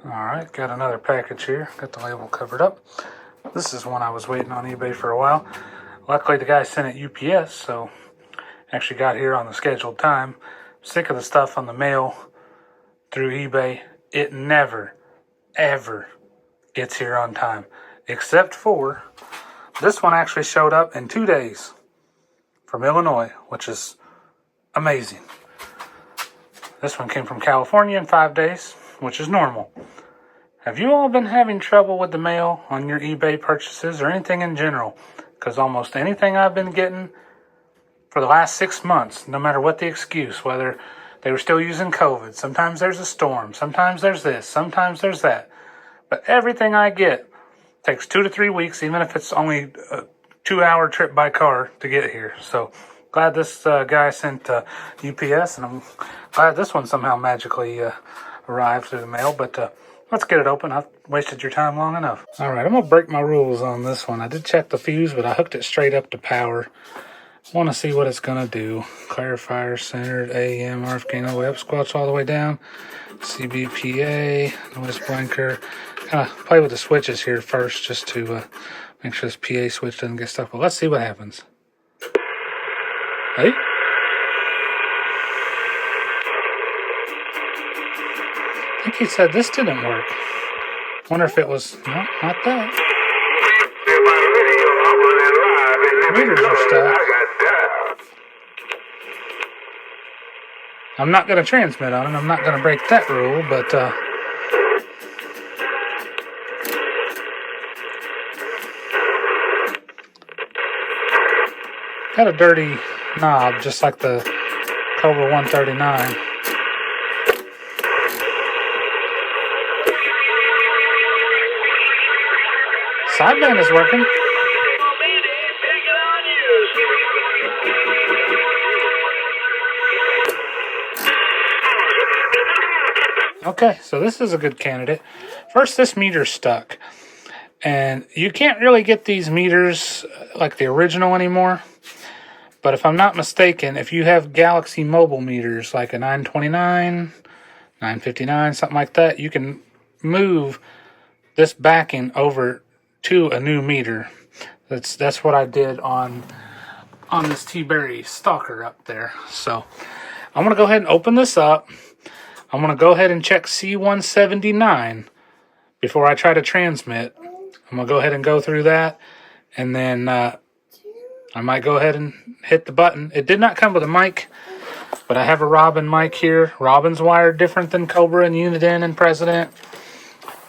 Alright, got another package here. Got the label covered up. This is one I was waiting on eBay for a while. Luckily the guy sent it UPS, so actually got here on the scheduled time. Sick of the stuff on the mail through eBay. It never, ever gets here on time. Except for this one actually showed up in 2 days from Illinois, which is amazing. This one came from California in 5 days, which is normal. Have you all been having trouble with the mail on your eBay purchases or anything in general? Because almost anything I've been getting for the last 6 months, no matter what the excuse, whether they were still using COVID, sometimes there's a storm, sometimes there's this, sometimes there's that. But everything I get takes 2 to 3 weeks, even if it's only a 2-hour trip by car to get here. So glad this guy sent UPS, and I'm glad this one somehow magically arrived through the mail. But let's get it open. I've wasted your time long enough. All right, I'm going to break my rules on this one. I did check the fuse, but I hooked it straight up to power. I want to see what it's going to do. Clarifier centered, AM, RFK, all the way up, squelch all the way down. CBPA, noise blinker. Kind of play with the switches here first just to make sure this PA switch doesn't get stuck. But let's see what happens. Hey? I think he said this didn't work. Wonder if it was, no, not that. Meters are stuck. I'm not going to transmit on it. I'm not going to break that rule, but got a dirty knob, just like the Cobra 139. Sideband is working. Okay, so this is a good candidate. First, this meter's stuck. And you can't really get these meters like the original anymore. But if I'm not mistaken, if you have Galaxy mobile meters, like a 929, 959, something like that, you can move this backing over to a new meter. That's what I did on this T-Berry Stalker up there. So I'm going to go ahead and open this up. I'm going to go ahead and check C179 before I try to transmit. I'm going to go ahead and go through that, and then I might go ahead and hit the button. It did not come with a mic, but I have a Robyn mic here. Robyn's wired different than Cobra and Uniden and President.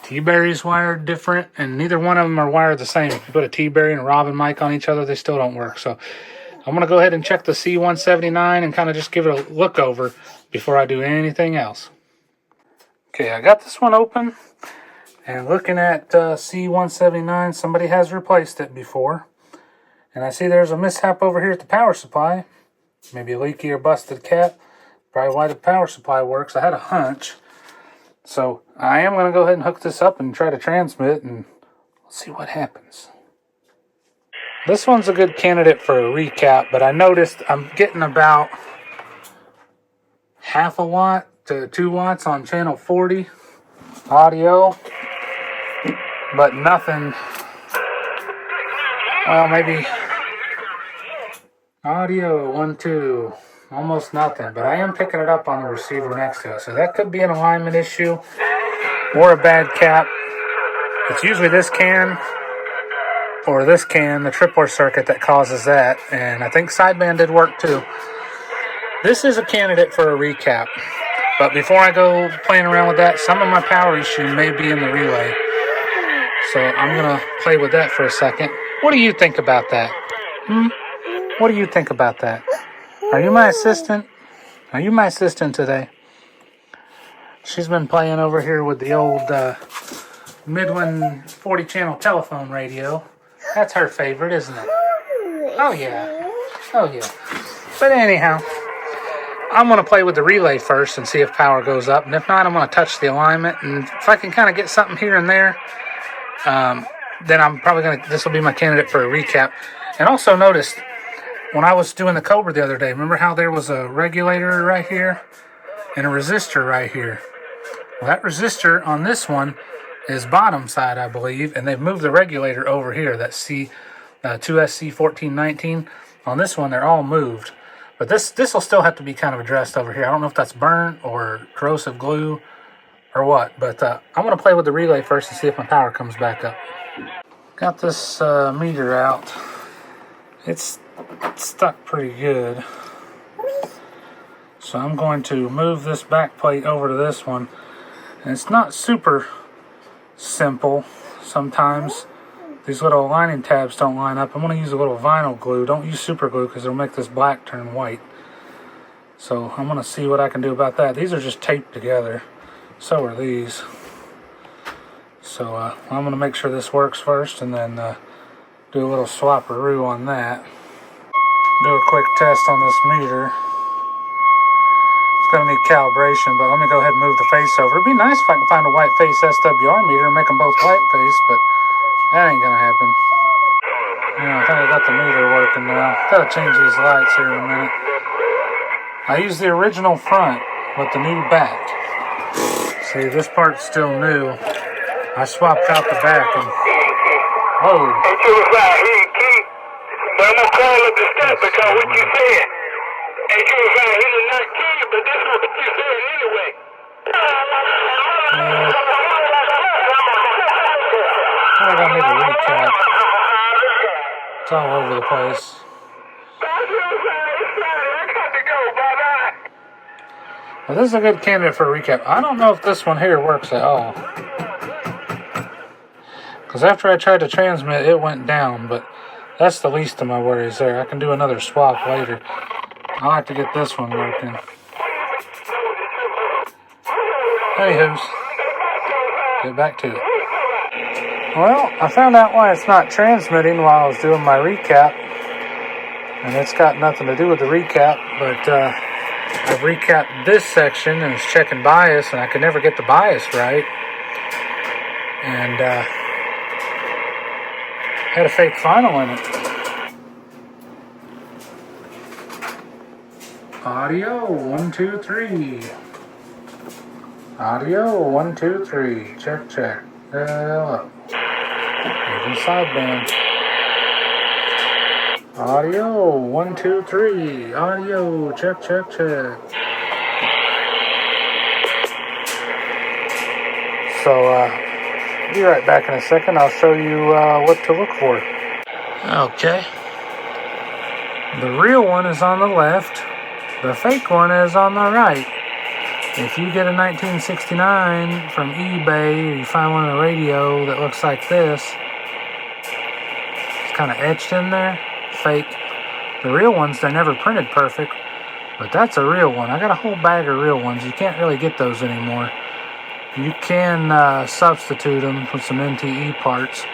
T-Berry's wired different, and neither one of them are wired the same. If you put a T-Berry and a Robyn mic on each other, they still don't work. So I'm going to go ahead and check the C179 and kind of just give it a look over before I do anything else. Okay, I got this one open, and looking at C179, somebody has replaced it before. And I see there's a mishap over here at the power supply. Maybe a leaky or busted cap. Probably why the power supply works. I had a hunch. So I am going to go ahead and hook this up and try to transmit, and see what happens. This one's a good candidate for a recap, but I noticed I'm getting about half a watt to 2 watts on channel 40 audio, but nothing. Well, maybe audio 1, 2, almost nothing, but I am picking it up on the receiver next to it, so that could be an alignment issue or a bad cap. It's usually this can or this can, the tripler circuit, that causes that, and I think sideband did work too. This is a candidate for a recap, but before I go playing around with that, some of my power issue may be in the relay, so I'm going to play with that for a second. What do you think about that? What do you think about that? Are you my assistant? Are you my assistant today? She's been playing over here with the old Midland 40 channel telephone radio. That's her favorite, isn't it? Oh yeah. Oh yeah. But anyhow, I'm going to play with the relay first and see if power goes up. And if not, I'm going to touch the alignment. And if I can kind of get something here and there, then I'm probably going to, this will be my candidate for a recap. And also noticed, when I was doing the Cobra the other day, remember how there was a regulator right here and a resistor right here? Well, that resistor on this one is bottom side, I believe, and they've moved the regulator over here, that 2SC1419. On this one, they're all moved. But this will still have to be kind of addressed over here. I don't know if that's burnt or corrosive glue or what, but I'm going to play with the relay first and see if my power comes back up. Got this meter out. It's stuck pretty good. So I'm going to move this back plate over to this one. And it's not super simple sometimes. These little aligning tabs don't line up. I'm going to use a little vinyl glue. Don't use super glue because it'll make this black turn white. So I'm going to see what I can do about that. These are just taped together. So are these. So I'm going to make sure this works first and then do a little swapperoo on that. Do a quick test on this meter. It's going to need calibration, but let me go ahead and move the face over. It'd be nice if I can find a white face SWR meter and make them both white face, but that ain't going to happen. Yeah, I think I got the meter working now. Gotta change these lights here in a minute. I used the original front with the new back. See, this part's still new. I swapped out the back and... Whoa. But I'm going to call up the stuff because what you said. And he did not kill you, but this is what you said anyway. I think I need a recap. It's all over the place. Well, this is a good candidate for a recap. I don't know if this one here works at all. Because after I tried to transmit, it went down, but that's the least of my worries there. I can do another swap later. I like to get this one working. Anywho's, get back to it. Well, I found out why it's not transmitting while I was doing my recap. And it's got nothing to do with the recap, but I've recapped this section and it's checking bias, and I could never get the bias right. And had a fake final in it. Audio 1 2 3. Audio 1 2 3. Check check. Hello. Even sideband. Audio 1 2 3. Audio check check check. So be right back in a second. I'll show you what to look for. Okay. The real one is on the left. The fake one is on the right. If you get a 1969 from eBay, or you find one on the radio that looks like this, it's kind of etched in there, fake. The real ones, they're never printed perfect, but that's a real one. I got a whole bag of real ones. You can't really get those anymore. You can substitute them with some NTE parts.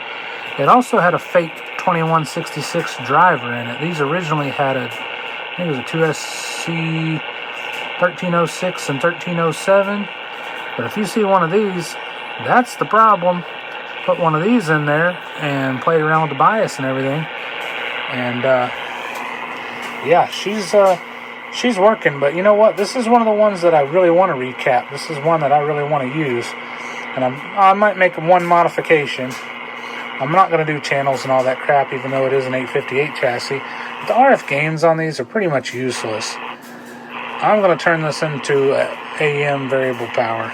It also had a fake 2166 driver in it. These originally had I think it was a 2SC 1306 and 1307. But if you see one of these, that's the problem. Put one of these in there and play around with the bias and everything. And yeah, she's working. But you know what? This is one of the ones that I really want to recap. This is one that I really want to use. And I might make one modification. I'm not going to do channels and all that crap, even though it is an 858 chassis. But the RF gains on these are pretty much useless. I'm going to turn this into AM variable power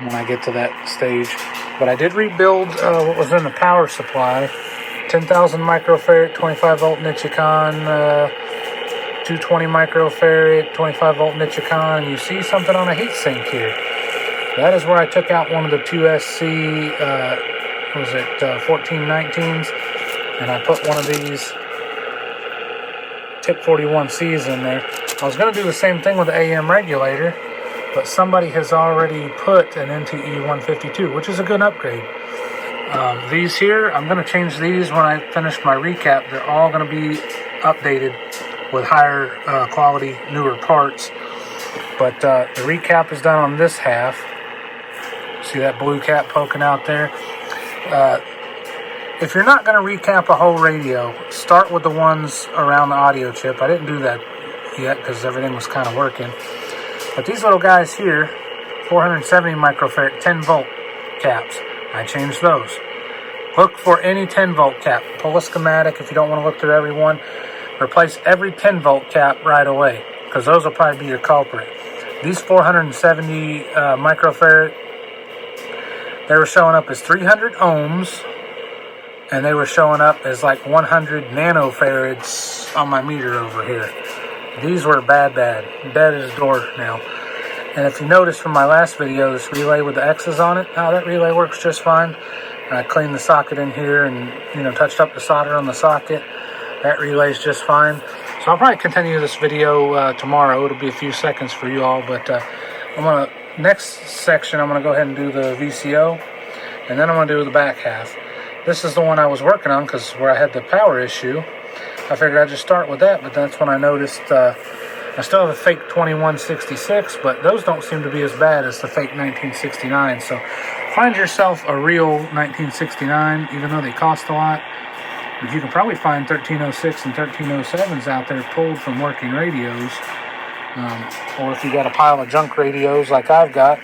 when I get to that stage. But I did rebuild what was in the power supply. 10,000 microfarad, 25 volt Nichicon, 220 microfarad, 25 volt Nichicon. And you see something on a heatsink here. That is where I took out one of the 2SC 1419s, and I put one of these Tip 41Cs in there. I was going to do the same thing with the AM regulator, but somebody has already put an NTE 152, which is a good upgrade. These here, I'm going to change these when I finish my recap. They're all going to be updated with higher quality, newer parts. But the recap is done on this half. See that blue cap poking out there? If you're not going to recap a whole radio, start with the ones around the audio chip. I didn't do that yet because everything was kind of working. But these little guys here, 470 microfarad 10 volt caps. I changed those. Look for any 10 volt cap. Pull a schematic if you don't want to look through every one. Replace every 10 volt cap right away, because those will probably be your culprit. These 470 microfarad, they were showing up as 300 ohms, and they were showing up as like 100 nanofarads on my meter over here. These were bad as a door nail. And if you notice from my last video, this relay with the X's on it, that relay works just fine. I cleaned the socket in here and, touched up the solder on the socket. That relay's just fine. So I'll probably continue this video tomorrow. It'll be a few seconds for you all, but next section, I'm gonna go ahead and do the VCO, and then I'm gonna do the back half. This is the one I was working on because where I had the power issue. I figured I'd just start with that, but that's when I noticed I still have a fake 2166, but those don't seem to be as bad as the fake 1969. So find yourself a real 1969, even though they cost a lot. But you can probably find 1306 and 1307s out there pulled from working radios. Or if you got a pile of junk radios like I've got,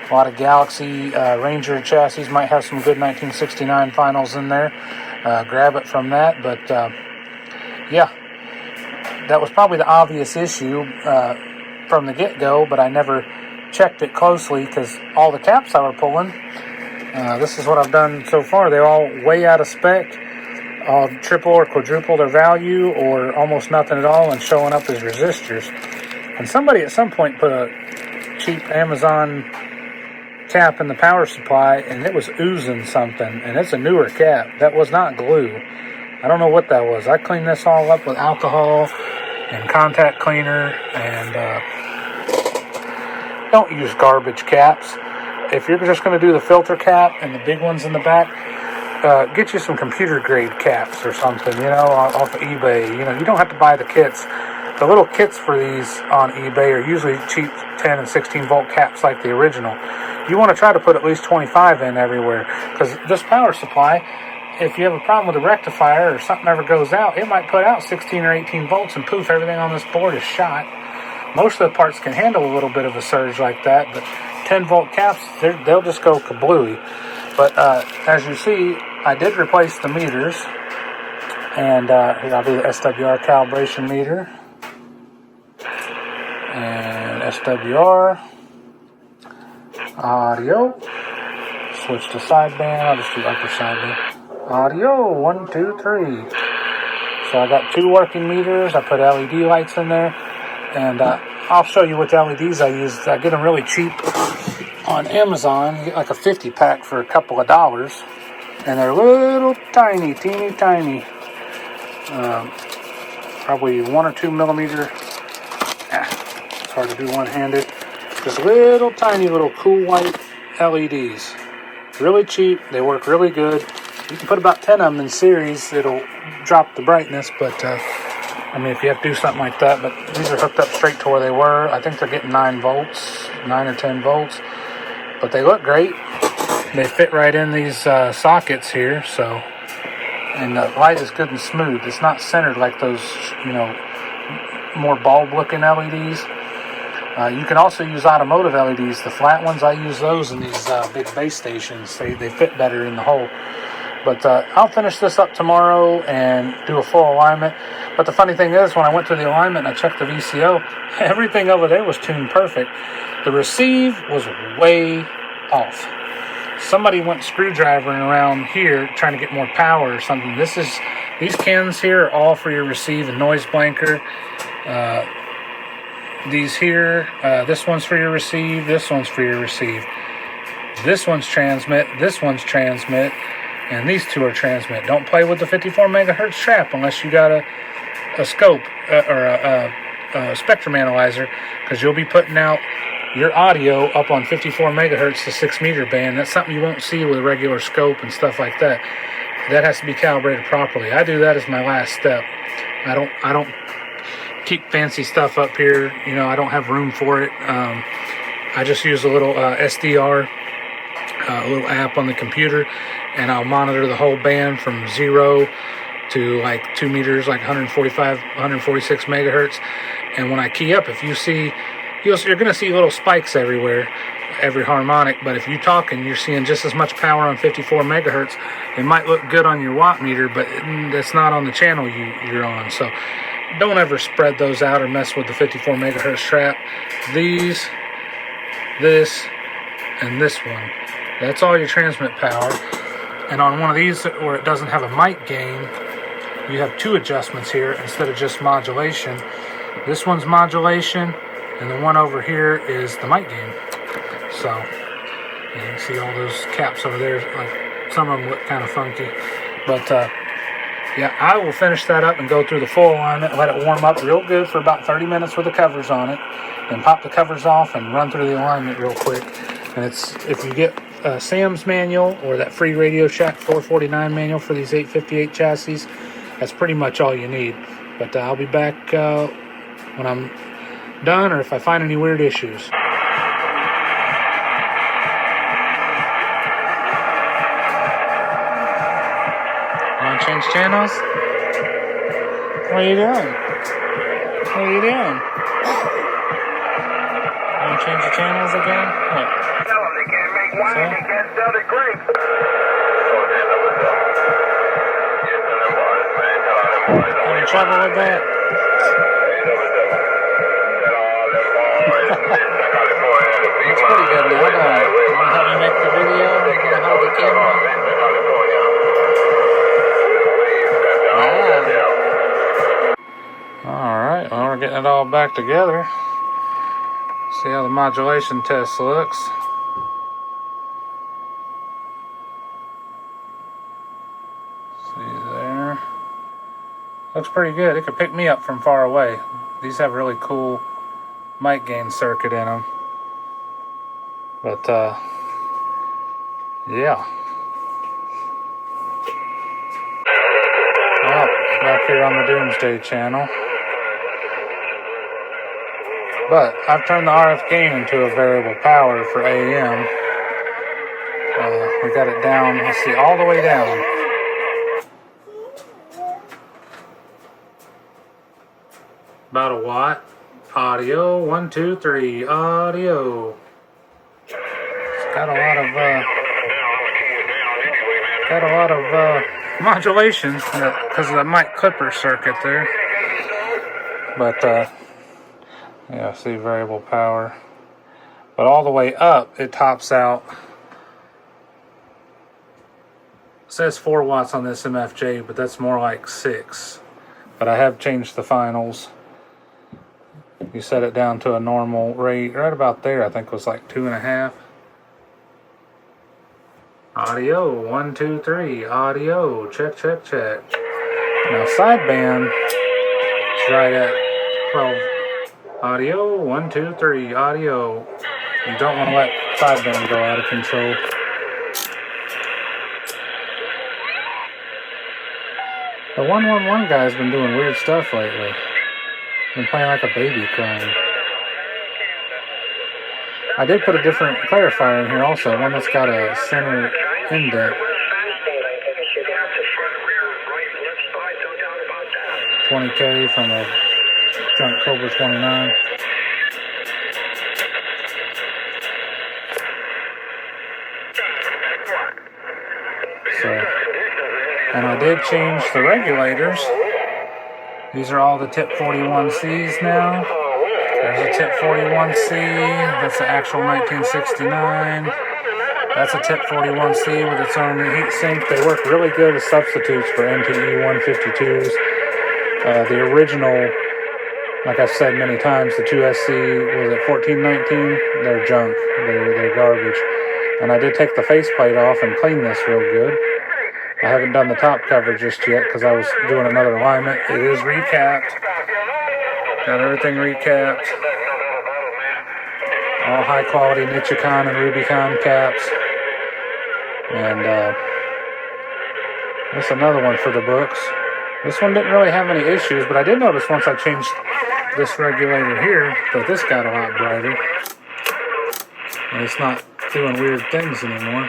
a lot of Galaxy Ranger chassis might have some good 1969 finals in there. Grab it from that. But yeah, that was probably the obvious issue from the get-go, but I never checked it closely because all the caps I were pulling, this is what I've done so far. They're all way out of spec, all triple or quadruple their value, or almost nothing at all, and showing up as resistors. And somebody at some point put a cheap Amazon cap in the power supply, and it was oozing something, and it's a newer cap. That was not glue. I don't know what that was. I cleaned this all up with alcohol and contact cleaner, and don't use garbage caps. If you're just going to do the filter cap and the big ones in the back, get you some computer grade caps or something, off of eBay. You don't have to buy the kits. The little kits for these on eBay are usually cheap 10 and 16 volt caps like the original. You want to try to put at least 25 in everywhere, because this power supply, if you have a problem with a rectifier or something ever goes out, it might put out 16 or 18 volts and poof, everything on this board is shot. Most of the parts can handle a little bit of a surge like that, but 10 volt caps, they'll just go kablooey. But as you see, I did replace the meters, and here I'll do the SWR calibration meter, and SWR, audio, switch to sideband, I'll just do upper sideband. Audio, 1, 2, 3. So I got 2 working meters. I put LED lights in there, and I'll show you which LEDs I use. I get them really cheap on Amazon. You get like a 50 pack for a couple of dollars, and they're little tiny, teeny tiny, probably 1 or 2 millimeter. It's hard to do one-handed. Just little tiny, little cool white LEDs. Really cheap. They work really good. You can put about 10 of them in series. It'll drop the brightness, but if you have to do something like that. But these are hooked up straight to where they were. I think they're getting 9 volts, 9 or 10 volts. But they look great. They fit right in these sockets here. So, and the light is good and smooth. It's not centered like those, more bulb-looking LEDs. You can also use automotive LEDs. The flat ones, I use those in these big base stations. They fit better in the hole. But I'll finish this up tomorrow and do a full alignment. But the funny thing is, when I went through the alignment and I checked the VCO, everything over there was tuned perfect. The receive was way off. Somebody went screwdrivering around here trying to get more power or something. These cans here are all for your receive and noise blanker. These here, this one's for your receive, this one's for your receive. This one's transmit, this one's transmit, and these two are transmit. Don't play with the 54 megahertz trap unless you got a scope or a spectrum analyzer, because you'll be putting out your audio up on 54 megahertz to 6 meter band. That's something you won't see with a regular scope and stuff like that. That has to be calibrated properly. I do that as my last step. I don't keep fancy stuff up here. I don't have room for it. I just use a little SDR, a little app on the computer, and I'll monitor the whole band from 0 to like 2 meters, like 145, 146 megahertz. And when I key up, if you see you're going to see little spikes everywhere, every harmonic, but if you talk and you're seeing just as much power on 54 megahertz, it might look good on your watt meter, but that's not on the channel you're on. So don't ever spread those out or mess with the 54 megahertz trap. These, this, and this one. That's all your transmit power. And on one of these where it doesn't have a mic gain, you have two adjustments here instead of just modulation. This one's modulation, and the one over here is the mic gain. So you can see all those caps over there. Like some of them look kind of funky, but yeah, I will finish that up and go through the full alignment, let it warm up real good for about 30 minutes with the covers on it, then pop the covers off and run through the alignment real quick. And it's, if you get Sam's manual or that free Radio Shack 449 manual for these 858 chassis, that's pretty much all you need. But I'll be back when I'm done, or if I find any weird issues. Want to change channels? What are you doing? What are you doing? Want to change the channels again? What? Tell them they can't make wine, they can't sell the grapes. Having trouble with that? It's pretty good now, don't it? You want to help me make the video? You going to hold the camera? Alright, well, we're getting it all back together. See how the modulation test looks. See there. Looks pretty good. It could pick me up from far away. These have really cool mic gain circuit in them. But, yeah. Well, back here on the Doomsday channel. But I've turned the RF gain into a variable power for AM. We got it down, let's see, all the way down. About a watt. Audio, 1, 2, 3, audio. It's got a lot of modulation because of the mic clipper circuit there. But yeah, see, variable power. But all the way up, it tops out. It says 4 watts on this MFJ, but that's more like 6. But I have changed the finals. You set it down to a normal rate, right about there, I think was like 2.5. Audio, 1, 2, 3, audio, check, check, check. Now sideband is right at 12. Audio, 1, 2, 3, audio. You don't want to let sideband go out of control. The 111 guy's been doing weird stuff lately. Been playing like a baby crying. I did put a different clarifier in here also, one that's got a center indent. 20K from a junk Cobra 29. So, and I did change the regulators. These are all the tip 41Cs now. There's a tip 41C. That's the actual 1969. That's a tip 41C with its own heat sink. They work really good as substitutes for MTE 152s. The original, like I've said many times, the 2SC was at 1419. They're junk. They're garbage. And I did take the faceplate off and clean this real good. I haven't done the top cover just yet because I was doing another alignment. It is recapped. Got everything recapped. All high quality Nichicon and Rubicon caps. And that's another one for the books. This one didn't really have any issues, but I did notice once I changed this regulator here that this got a lot brighter. And it's not doing weird things anymore.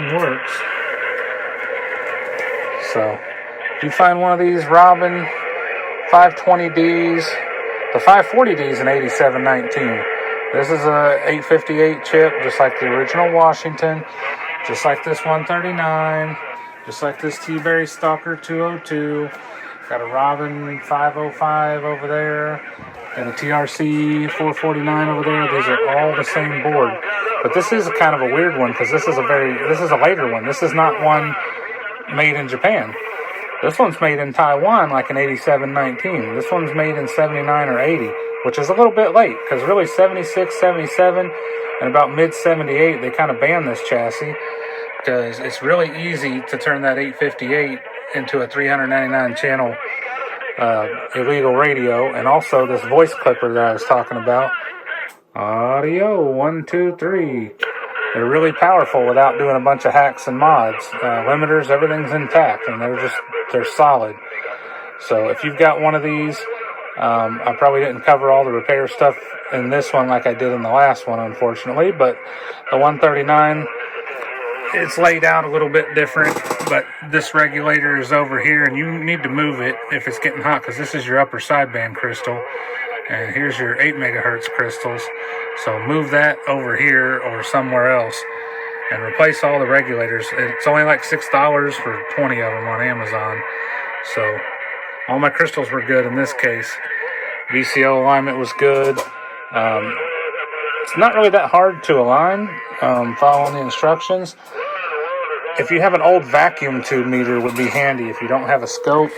thing works. So, if you find one of these Robyn 520Ds, the 540Ds in 8719. This is a 858 chip, just like the original Washington, just like this 139, just like this T-Berry Stalker 202. Got a Robyn 505 over there, and a TRC 449 over there. These are all the same board. But this is kind of a weird one because this is a later one. This is not one made in Japan. This one's made in Taiwan, like in 8719. This one's made in 79 or 80, which is a little bit late, because really 76, 77, and about mid-78, they kind of banned this chassis, because it's really easy to turn that 858 into a 399 channel illegal radio, and also this voice clipper that I was talking about. Audio, 1, 2, 3. They're really powerful without doing a bunch of hacks and mods. Limiters, everything's intact, and they're solid. So if you've got one of these, I probably didn't cover all the repair stuff in this one like I did in the last one, unfortunately, but the 139, it's laid out a little bit different, but this regulator is over here, and you need to move it if it's getting hot, because this is your upper sideband crystal, and here's your 8 megahertz crystals. So move that over here or somewhere else and replace all the regulators. It's only like $6 for 20 of them on Amazon. So all my crystals were good in this case. VCO alignment was good. It's not really that hard to align, following the instructions. If you have an old vacuum tube meter, it would be handy if you don't have a scope.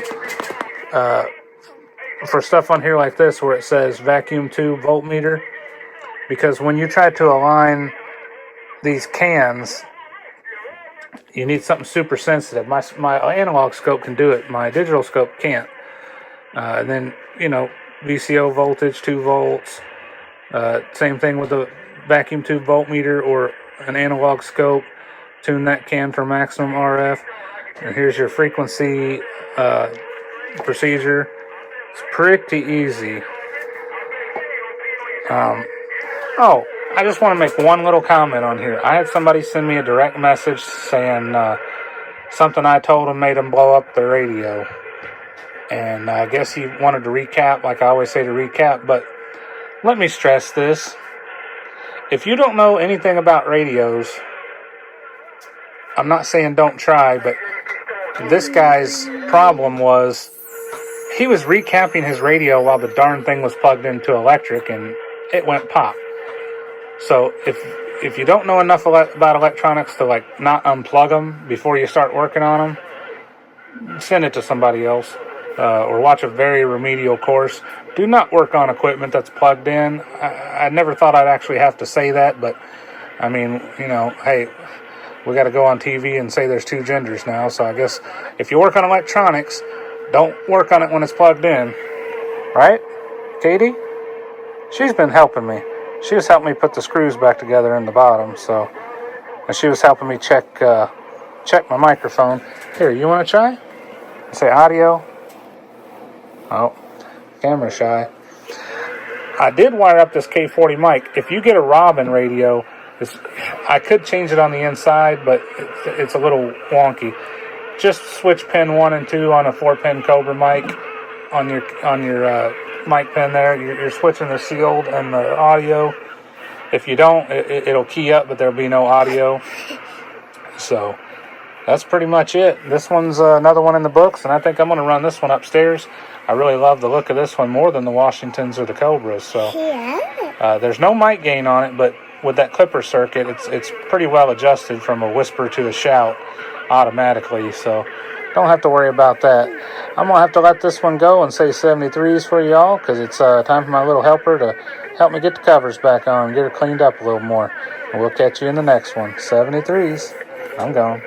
For stuff on here like this where it says vacuum tube voltmeter, because when you try to align these cans, you need something super sensitive. My analog scope can do it. My digital scope can't. And then, VCO voltage, 2 volts. Same thing with the vacuum tube voltmeter or an analog scope. Tune that can for maximum RF. And here's your frequency procedure. It's pretty easy. I just want to make one little comment on here. I had somebody send me a direct message saying something I told them made them blow up their radio. And I guess he wanted to recap, like I always say to recap, but let me stress this. If you don't know anything about radios, I'm not saying don't try, but this guy's problem was he was recapping his radio while the darn thing was plugged into electric, and it went pop. So if you don't know enough about electronics to not unplug them before you start working on them, send it to somebody else, or watch a very remedial course. Do not work on equipment that's plugged in. I never thought I'd actually have to say that, but I mean, hey, we got to go on TV and say there's two genders now. So I guess if you work on electronics, don't work on it when it's plugged in. Right? Katie? She's been helping me. She was helping me put the screws back together in the bottom. And she was helping me check my microphone. Here, you want to try? Say audio. Oh, camera shy. I did wire up this K40 mic. If you get a Robyn radio, I could change it on the inside, but it's a little wonky. Just switch pin 1 and 2 on a 4-pin Cobra mic on your mic pin there. You're switching the sealed and the audio. If you don't, it'll key up, but there'll be no audio. So that's pretty much it. This one's another one in the books, and I think I'm going to run this one upstairs. I really love the look of this one more than the Washingtons or the Cobras. So there's no mic gain on it, but with that clipper circuit, it's pretty well adjusted from a whisper to a shout automatically, so don't have to worry about that. I'm going to have to let this one go and say 73s for y'all, because it's time for my little helper to help me get the covers back on and get her cleaned up a little more. And we'll catch you in the next one. 73s. I'm gone.